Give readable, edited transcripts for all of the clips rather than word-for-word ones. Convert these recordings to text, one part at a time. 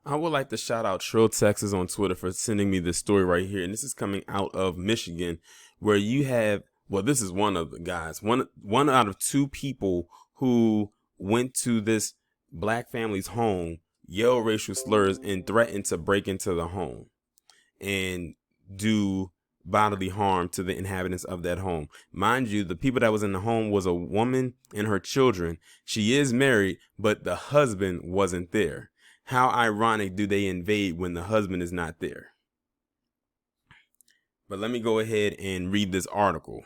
I would like to shout out Trill Texas on Twitter for sending me this story right here. And this is coming out of Michigan, where you have, well, this is one of the guys, one out of two people who went to this black family's home, yelled racial slurs, and threatened to break into the home and do bodily harm to the inhabitants of that home. Mind you, the people that was in the home was a woman and her children. She is married, but the husband wasn't there. How ironic do they invade when the husband is not there? But let me go ahead and read this article.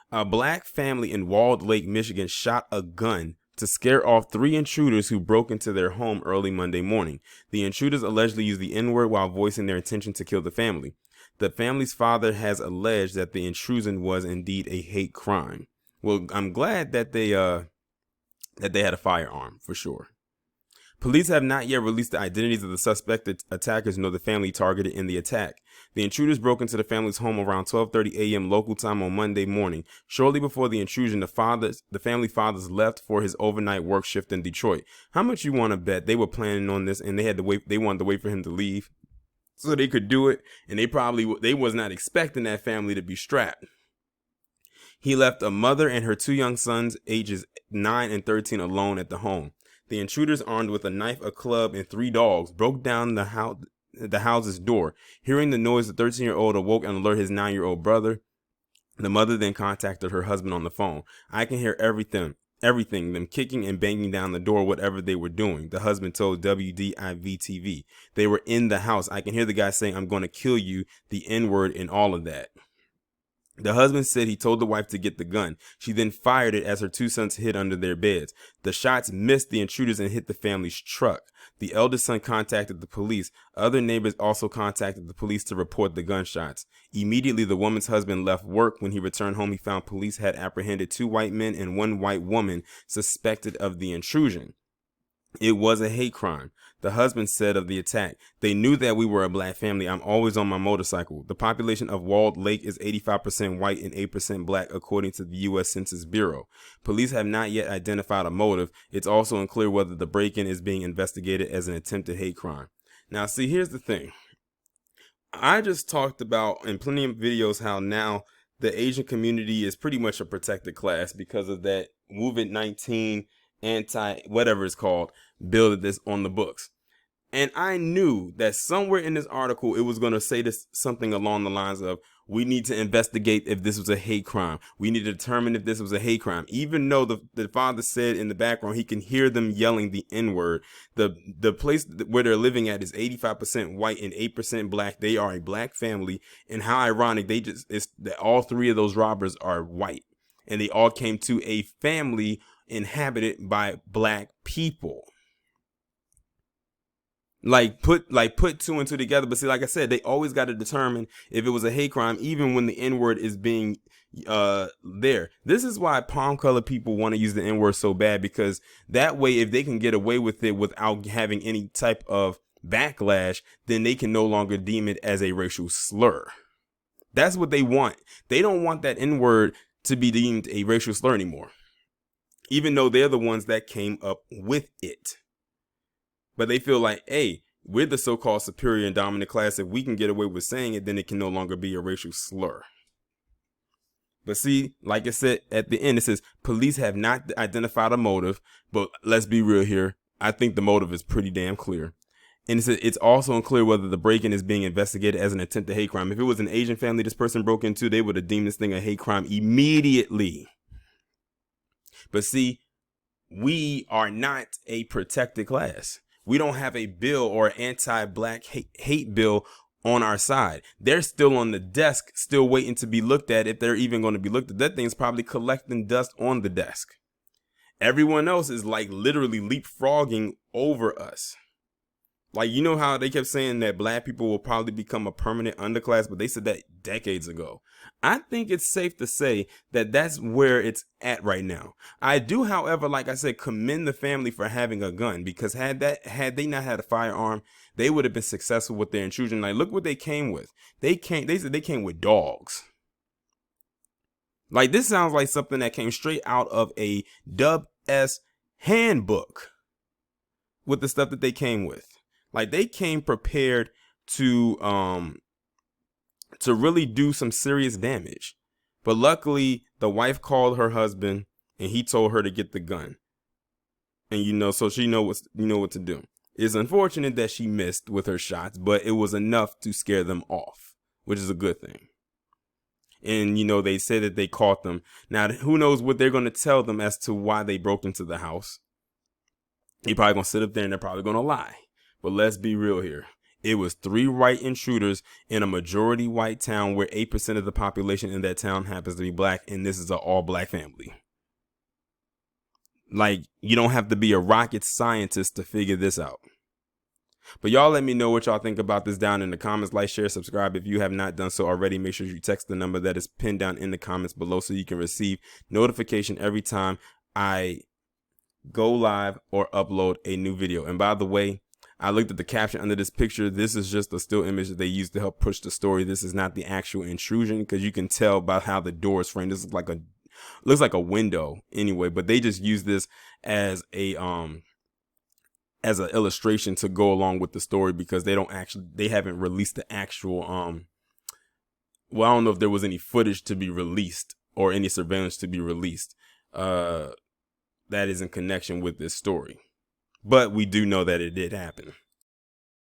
A black family in Walled Lake, Michigan shot a gun to scare off 3 intruders who broke into their home early Monday morning. The intruders allegedly used the N-word while voicing their intention to kill the family. The family's father has alleged that the intrusion was indeed a hate crime. Well, I'm glad that they had a firearm for sure. Police have not yet released the identities of the suspected attackers nor the family targeted in the attack. The intruders broke into the family's home around 12:30 a.m. local time on Monday morning. Shortly before the intrusion, the family fathers left for his overnight work shift in Detroit. How much you want to bet they were planning on this and they wanted to wait for him to leave so they could do it, and they was not expecting that family to be strapped. He left a mother and her 2 young sons, ages 9 and 13, alone at the home. The intruders, armed with a knife, a club, and 3 dogs, broke down the house's door. Hearing the noise, the 13-year-old awoke and alerted his 9-year-old brother. The mother then contacted her husband on the phone. "I can hear everything, them kicking and banging down the door, whatever they were doing," the husband told WDIV-TV. "They were in the house. I can hear the guy saying, 'I'm going to kill you,' the N-word and all of that." The husband said he told the wife to get the gun. She then fired it as her 2 sons hid under their beds. The shots missed the intruders and hit the family's truck. The eldest son contacted the police. Other neighbors also contacted the police to report the gunshots. Immediately, the woman's husband left work. When he returned home, he found police had apprehended 2 white men and 1 white woman suspected of the intrusion. It was a hate crime. The husband said of the attack, "They knew that we were a black family. I'm always on my motorcycle." The population of Walled Lake is 85% white and 8% black, according to the U.S. Census Bureau. Police have not yet identified a motive. It's also unclear whether the break-in is being investigated as an attempted hate crime. Now, see, here's the thing. I just talked about in plenty of videos how now the Asian community is pretty much a protected class because of that COVID-19 whatever it's called bill that's on the books. And I knew that somewhere in this article it was going to say something along the lines of, we need to investigate if this was a hate crime. We need to determine if this was a hate crime. Even though the father said in the background he can hear them yelling the N-word. The place where they're living at is 85% white and 8% black. They are a black family. And how ironic it's that all 3 of those robbers are white. And they all came to a family inhabited by black people. Like put 2 and 2 together. But see, like I said, they always got to determine if it was a hate crime, even when the N-word is being there. This is why palm color people want to use the N-word so bad, because that way, if they can get away with it without having any type of backlash, then they can no longer deem it as a racial slur. That's what they want. They don't want that N-word to be deemed a racial slur anymore, even though they're the ones that came up with it. But they feel like, hey, we're the so-called superior and dominant class. If we can get away with saying it, then it can no longer be a racial slur. But see, like I said, at the end, it says police have not identified a motive. But let's be real here. I think the motive is pretty damn clear. And it says it's also unclear whether the break-in is being investigated as an attempted hate crime. If it was an Asian family this person broke into, they would have deemed this thing a hate crime immediately. But see, we are not a protected class. We don't have a bill or anti-black hate bill on our side. They're still on the desk, still waiting to be looked at, if they're even going to be looked at. That thing's probably collecting dust on the desk. Everyone else is like literally leapfrogging over us. Like, you know how they kept saying that black people will probably become a permanent underclass, but they said that decades ago. I think it's safe to say that that's where it's at right now. I do, however, like I said, commend the family for having a gun, because had they not had a firearm, they would have been successful with their intrusion. Like, look what they came with. They said they came with dogs. Like, this sounds like something that came straight out of a Dub S handbook. with the stuff that they came with. Like, they came prepared to really do some serious damage. But luckily, the wife called her husband and he told her to get the gun. And so she what to do. It's unfortunate that she missed with her shots, but it was enough to scare them off, which is a good thing. And they said that they caught them. Now, who knows what they're going to tell them as to why they broke into the house. They're probably going to sit up there and they're probably going to lie. But let's be real here. It was 3 white intruders in a majority white town where 8% of the population in that town happens to be black, and this is an all black family. Like, you don't have to be a rocket scientist to figure this out. But y'all let me know what y'all think about this down in the comments. Like, share, subscribe. If you have not done so already, make sure you text the number that is pinned down in the comments below so you can receive notification every time I go live or upload a new video. And by the way, I looked at the caption under this picture. This is just a still image that they used to help push the story. This is not the actual intrusion, because you can tell by how the door is framed. This is looks like a window anyway, but they just use this as an illustration to go along with the story, because they haven't released the actual well, I don't know if there was any footage to be released or any surveillance to be released that is in connection with this story, but we do know that it did happen.